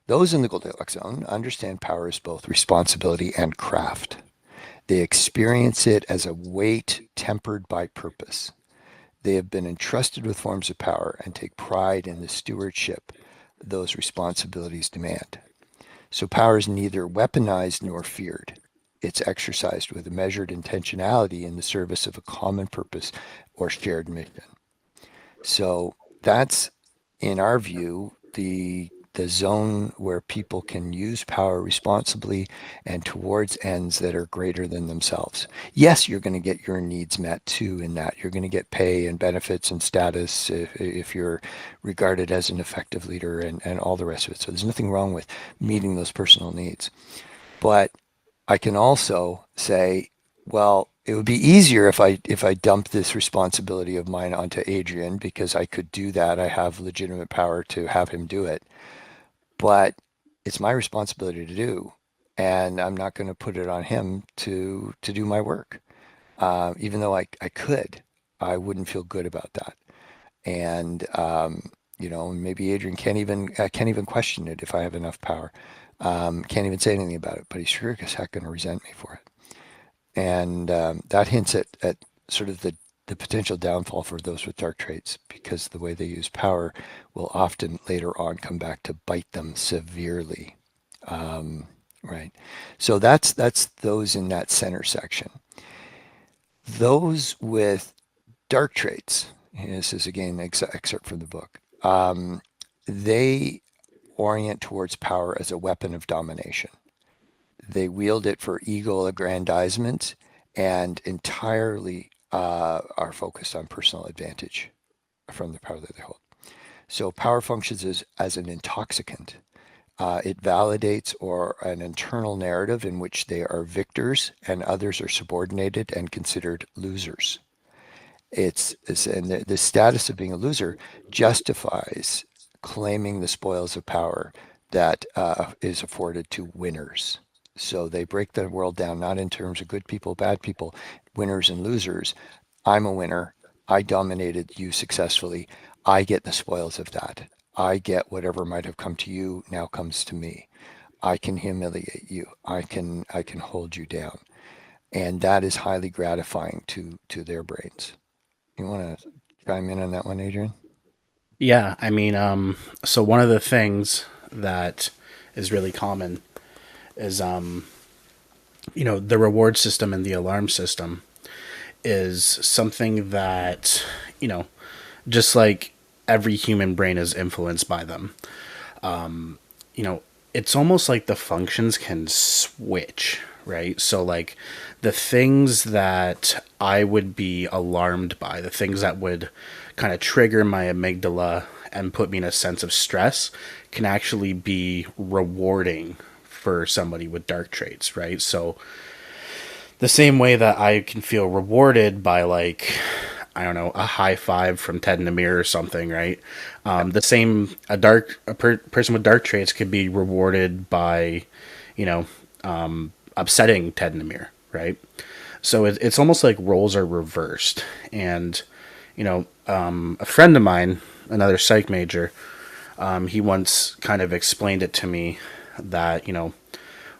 those in the Goldilocks zone understand power as both responsibility and craft. They experience it as a weight tempered by purpose. They have been entrusted with forms of power and take pride in the stewardship those responsibilities demand. So power is neither weaponized nor feared. It's exercised with a measured intentionality in the service of a common purpose or shared mission. So that's, in our view, the zone where people can use power responsibly and towards ends that are greater than themselves. Yes, you're going to get your needs met too in that. You're going to get pay and benefits and status if you're regarded as an effective leader and all the rest of it. So there's nothing wrong with meeting those personal needs. But I can also say, well, it would be easier if I dumped this responsibility of mine onto Adrian, because I could do that. I have legitimate power to have him do it. But it's my responsibility to do, and I'm not going to put it on him to do my work. Even though I could, I wouldn't feel good about that. And maybe Adrian can't even question it if I have enough power. Can't even say anything about it, but he's sure as heck going to resent me for it. And that hints at sort of the potential downfall for those with dark traits, because the way they use power will often later on come back to bite them severely. Right. So that's those in that center section. Those with dark traits, and this is again an excerpt from the book, they orient towards power as a weapon of domination. They wield it for ego aggrandizement and entirely are focused on personal advantage from the power that they hold. So power functions as an intoxicant. It validates or an internal narrative in which they are victors and others are subordinated and considered losers. And the status of being a loser justifies claiming the spoils of power that is afforded to winners. So they break the world down not in terms of good people, bad people, winners and losers. I'm a winner. I dominated you successfully. I get the spoils of that. I get whatever might have come to you now comes to me. I can humiliate you. I can hold you down. And that is highly gratifying to their brains. You want to chime in on that one, Adrian? Yeah, I mean, so one of the things that is really common is, the reward system and the alarm system is something that, just like every human brain is influenced by them. It's almost like the functions can switch, right? So like the things that I would be alarmed by, the things that would kind of trigger my amygdala and put me in a sense of stress can actually be rewarding for somebody with dark traits, right? So the same way that I can feel rewarded by like I don't know, a high five from Ted in the mirror or something, right? The same person with dark traits could be rewarded by, you know, upsetting Ted in the mirror, right? So it's almost like roles are reversed, and a friend of mine, another psych major, he once kind of explained it to me that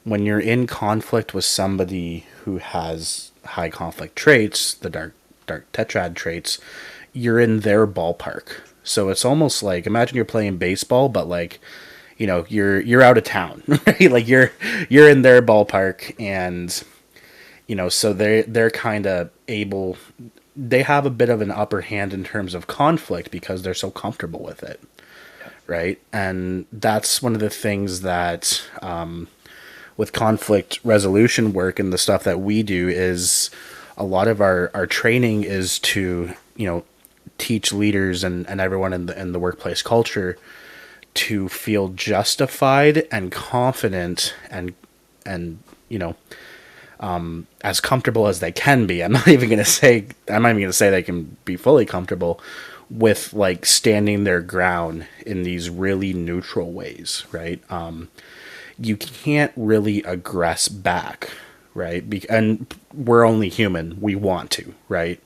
when you're in conflict with somebody who has high conflict traits, the dark tetrad traits, you're in their ballpark. So it's almost like imagine you're playing baseball, but like you're out of town, right? Like you're in their ballpark, and so they're kind of able. They have a bit of an upper hand in terms of conflict because they're so comfortable with it, right? And that's one of the things that with conflict resolution work and the stuff that we do is a lot of our training is to teach leaders and everyone in the workplace culture to feel justified and confident and as comfortable as they can be. I'm not even going to say they can be fully comfortable with like standing their ground in these really neutral ways, right? You can't really aggress back, right? And we're only human. We want to, right?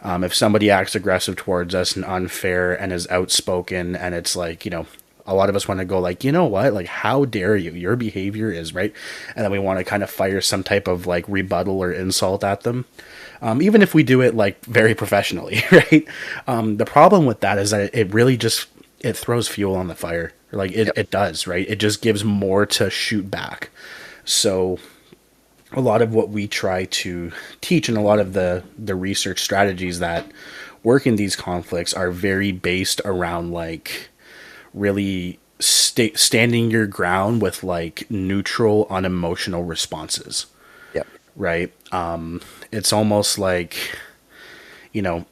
If somebody acts aggressive towards us and unfair and is outspoken, and it's like, a lot of us want to go like, you know what? Like, how dare you? Your behavior is right. And then we want to kind of fire some type of like rebuttal or insult at them. Even if we do it like very professionally, right? The problem with that is that it really just, it throws fuel on the fire. Like it does, right? It just gives more to shoot back. So a lot of what we try to teach and a lot of the research strategies that work in these conflicts are very based around like really standing your ground with like neutral unemotional responses, Yep. right? It's almost like you don't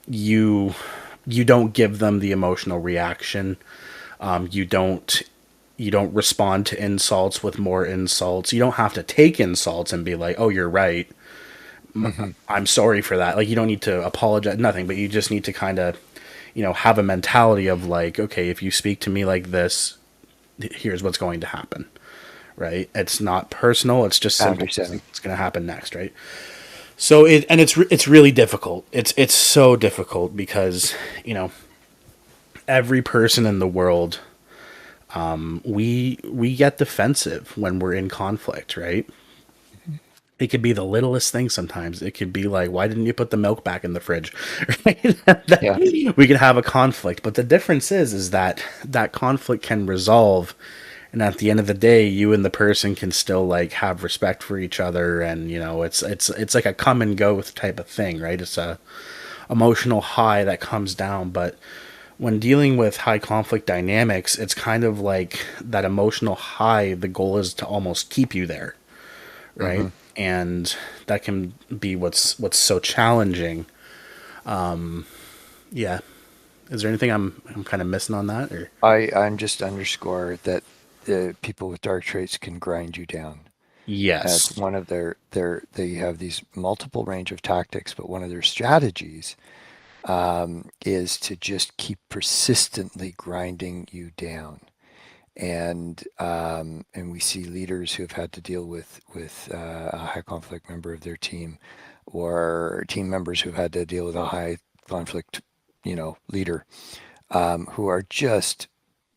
give them the emotional reaction. You don't respond to insults with more insults. You don't have to take insults and be like, oh, you're right, Mm-hmm. I'm sorry for that. Like, you don't need to apologize, nothing, but you just need to kind of have a mentality of like, okay, if you speak to me like this, here's what's going to happen, right? It's not personal, it's just simple Boundary setting. what's going to happen next, right? So it's really difficult. It's so difficult because every person in the world, we get defensive when we're in conflict, right? It could be the littlest thing sometimes. It could be like, why didn't you put the milk back in the fridge? Right? Yeah. We could have a conflict. But the difference is that that conflict can resolve. And at the end of the day, you and the person can still like have respect for each other. And, it's like a come and go type of thing, right? It's a emotional high that comes down. But when dealing with high conflict dynamics, it's kind of like that emotional high. The goal is to almost keep you there, right? Mm-hmm. And that can be what's so challenging. Yeah. Is there anything I'm kind of missing on that, or? I'm just underscore that the people with dark traits can grind you down. That's Yes. one of they have these multiple range of tactics, but one of their strategies is to just keep persistently grinding you down. And we see leaders who have had to deal with a high conflict member of their team, or team members who've had to deal with a high conflict, leader, who are just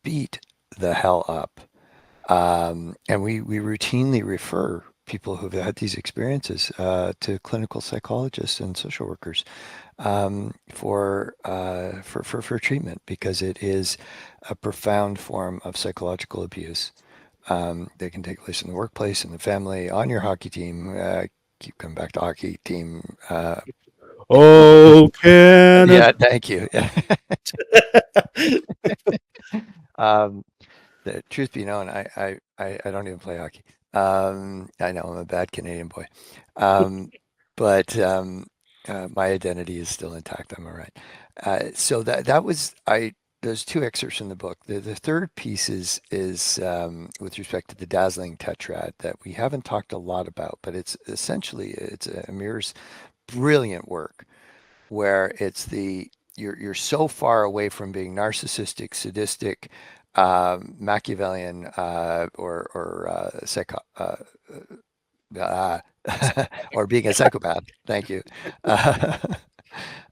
beat the hell up. And we routinely refer people who've had these experiences to clinical psychologists and social workers for treatment, because it is a profound form of psychological abuse. They can take place in the workplace, in the family, on your hockey team. Keep coming back to hockey team. Oh, Canada. Yeah, thank you. um, the truth be known, I don't even play hockey. I know I'm a bad Canadian boy, um, but my identity is still intact. I'm all right. So that was I. There's two excerpts from the book. The third piece is with respect to the dazzling tetrad that we haven't talked a lot about, but it's essentially it's Amir's brilliant work where it's the you're so far away from being narcissistic, sadistic, Machiavellian, or uh, or being a psychopath. Thank you.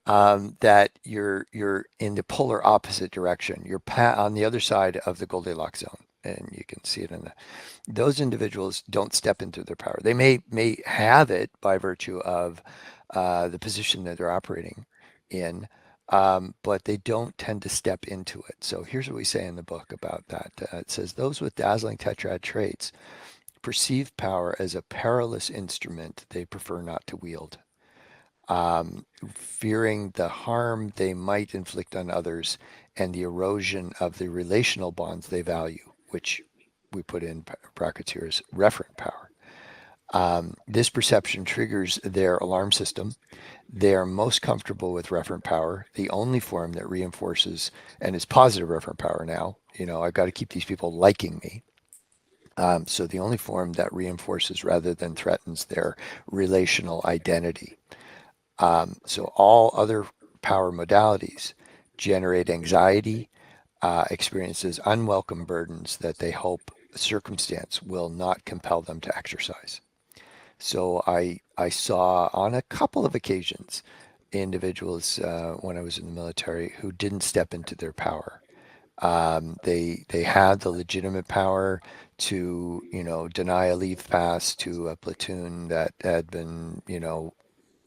Uh, that you're in the polar opposite direction. You're on the other side of the Goldilocks zone, and you can see it in the. Those individuals don't step into their power. They may have it by virtue of the position that they're operating in, but they don't tend to step into it. So here's what we say in the book about that. It says those with dazzling tetrad traits perceive power as a perilous instrument they prefer not to wield, fearing the harm they might inflict on others and the erosion of the relational bonds they value, which we put in brackets here as referent power. This perception triggers their alarm system. They are most comfortable with referent power, the only form that reinforces and is positive referent power now. I've got to keep these people liking me. So the only form that reinforces rather than threatens their relational identity. So all other power modalities generate anxiety, experiences unwelcome burdens that they hope circumstance will not compel them to exercise. So I saw on a couple of occasions individuals when I was in the military who didn't step into their power. They had the legitimate power to deny a leave pass to a platoon that had been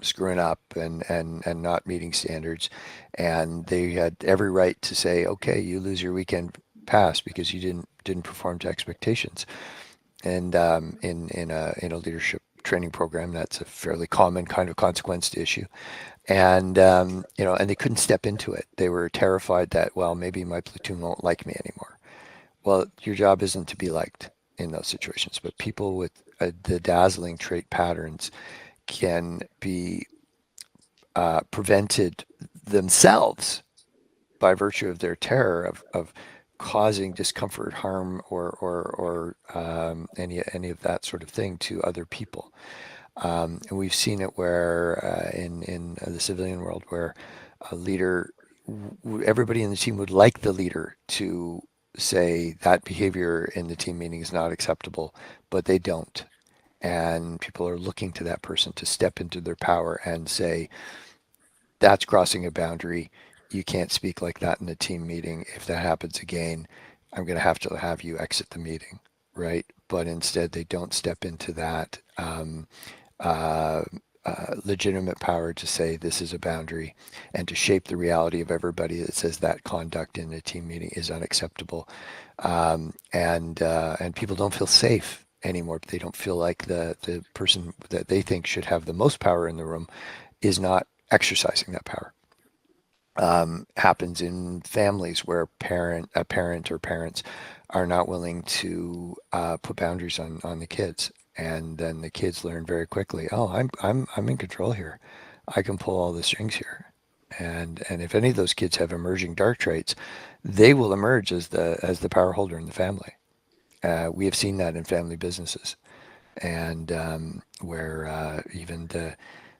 screwing up and not meeting standards, and they had every right to say, okay, you lose your weekend pass because you didn't perform to expectations. And in a leadership training program, that's a fairly common kind of consequence to issue. And they couldn't step into it. They were terrified that, well, maybe my platoon won't like me anymore. Well, your job isn't to be liked in those situations, but people with the dazzling trait patterns can be prevented themselves by virtue of their terror of causing discomfort, harm, or any of that sort of thing to other people. And we've seen it where in the civilian world where a leader, everybody in the team would like the leader to say that behavior in the team meeting is not acceptable, but they don't. And people are looking to that person to step into their power and say, that's crossing a boundary. You can't speak like that in a team meeting. If that happens again, I'm going to have you exit the meeting, right? But instead, they don't step into that uh, legitimate power to say this is a boundary and to shape the reality of everybody that says that conduct in a team meeting is unacceptable. And people don't feel safe anymore. They don't feel like the person that they think should have the most power in the room is not exercising that power. Happens in families where a parent or parents are not willing to put boundaries on the kids, and then the kids learn very quickly. Oh, I'm in control here. I can pull all the strings here. And if any of those kids have emerging dark traits, they will emerge as the power holder in the family. We have seen that in family businesses, and where even the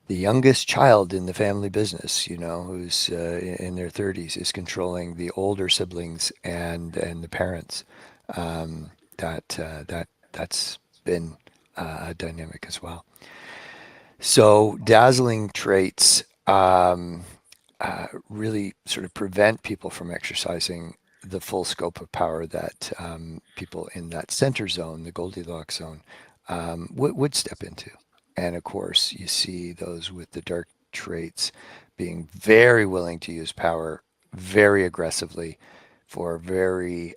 youngest child in the family business, who's in their 30s, is controlling the older siblings and the parents. That's been a dynamic as well. So dazzling traits really sort of prevent people from exercising the full scope of power that people in that center zone, the Goldilocks zone, would step into. And of course, you see those with the dark traits being very willing to use power very aggressively for very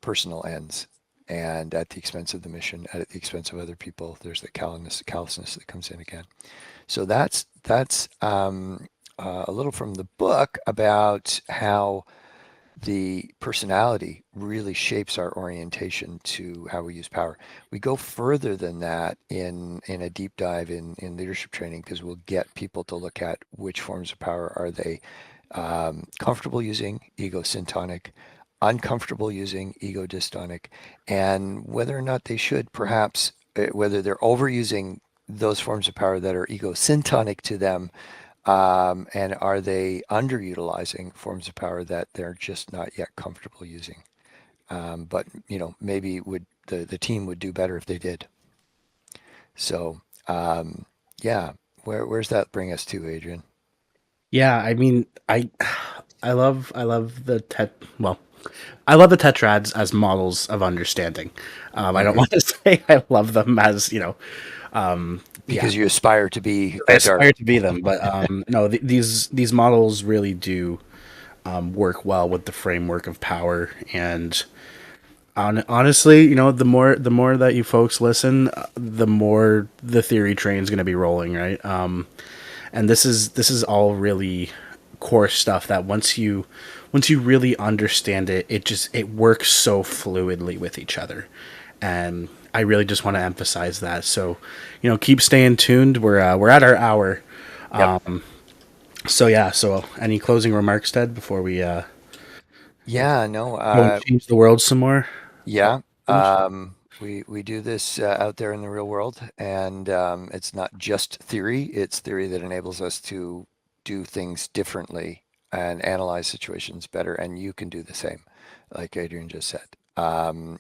personal ends and at the expense of the mission, at the expense of other people. There's the callousness that comes in again. So that's a little from the book about how the personality really shapes our orientation to how we use power. We go further than that in a deep dive in leadership training, because we'll get people to look at which forms of power are they comfortable using, ego syntonic, uncomfortable using, ego dystonic, and whether or not they should perhaps, whether they're overusing those forms of power that are ego syntonic to them, and are they underutilizing forms of power that they're just not yet comfortable using? But maybe the team would do better if they did. So yeah, where's that bring us to, Adrian? Yeah, I mean, I love the well, I love the tetrads as models of understanding. I don't Mm-hmm. want to say I love them as yeah, Because you aspire to be I a dark. aspire to be them, but no, these models really do work well with the framework of power. And honestly, the more that you folks listen, the more the theory train's going to be rolling, right? And this is all really core stuff that once you really understand it, it works so fluidly with each other. And I really just want to emphasize that. So, keep staying tuned. We're at our hour. Yep. So yeah. So any closing remarks, Ted, before we Yeah, no, go and change the world some more? yeah. Finish? We do this out there in the real world, and it's not just theory, it's theory that enables us to do things differently and analyze situations better, and you can do the same, like Adrian just said.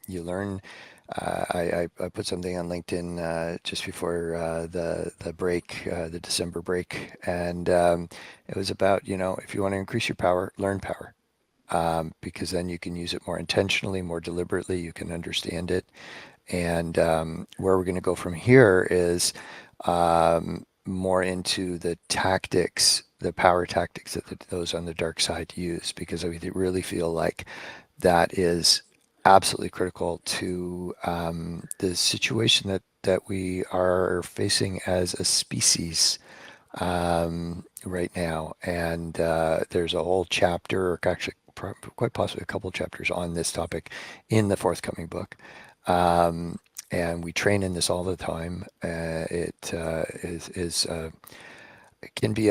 You learn. I put something on LinkedIn just before the break, the December break, and it was about, if you want to increase your power, learn power, because then you can use it more intentionally, more deliberately. You can understand it. And where we're going to go from here is more into the tactics, the power tactics that those on the dark side use, because I really feel like that is absolutely critical to the situation that we are facing as a species right now. And there's a whole chapter, or actually quite possibly a couple chapters on this topic in the forthcoming book. And we train in this all the time. It it can be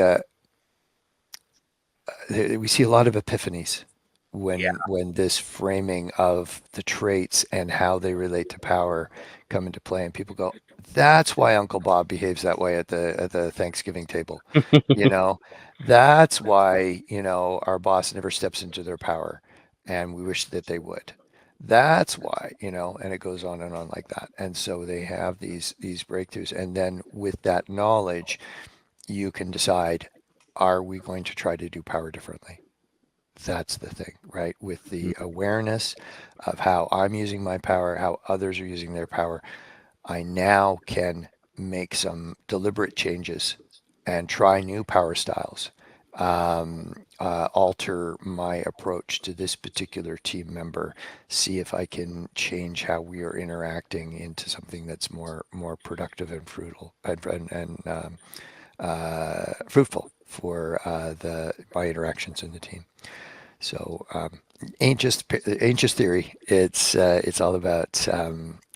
we see a lot of epiphanies Yeah. when this framing of the traits and how they relate to power come into play, and people go, "That's why Uncle Bob behaves that way at the Thanksgiving table." You know, that's why, our boss never steps into their power, and we wish that they would. That's why, and it goes on and on like that. And so they have these breakthroughs, and then with that knowledge, you can decide, are we going to try to do power differently? That's the thing, right? With the awareness of how I'm using my power, how others are using their power, I now can make some deliberate changes and try new power styles, alter my approach to this particular team member, see if I can change how we are interacting into something that's more productive and fruitful and fruitful for my interactions in the team. So ain't just theory. It's all about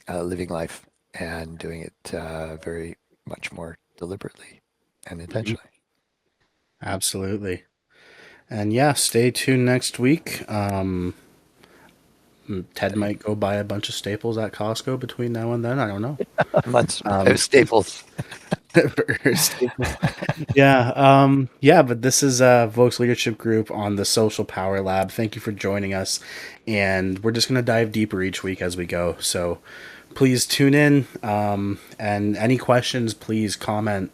living life and doing it very much more deliberately and Mhm. intentionally. Absolutely. And yeah, stay tuned next week. Ted might go buy a bunch of staples at Costco between now and then. I don't know. Months Um, staples. Staples. Yeah, yeah, but this is Volk's Leadership Group on the Social Power Lab. Thank you for joining us, and we're just gonna dive deeper each week as we go. So please tune in, and any questions, please comment.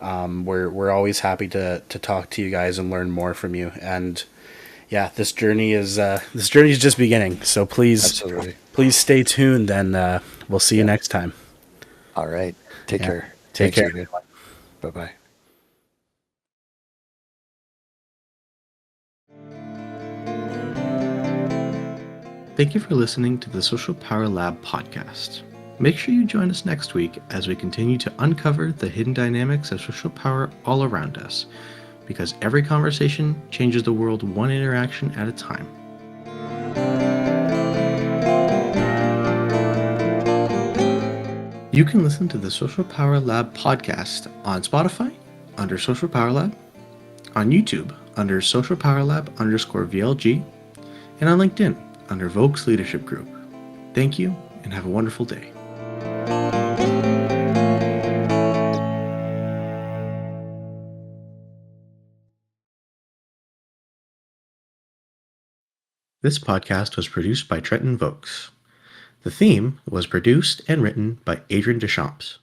We're always happy to talk to you guys and learn more from you. And yeah, this journey is just beginning. So Absolutely. please stay tuned, and we'll see you Yeah. next time. All right. Take Yeah, care. take Thanks, care. Adrian. Bye bye. Thank you for listening to the Social Power Lab podcast. Make sure you join us next week as we continue to uncover the hidden dynamics of social power all around us, because every conversation changes the world one interaction at a time. You can listen to the Social Power Lab podcast on Spotify under Social Power Lab, on YouTube under Social Power Lab _VLG, and on LinkedIn under Vokes Leadership Group. Thank you and have a wonderful day. This podcast was produced by Trenton Vokes. The theme was produced and written by Adrian Deschamps.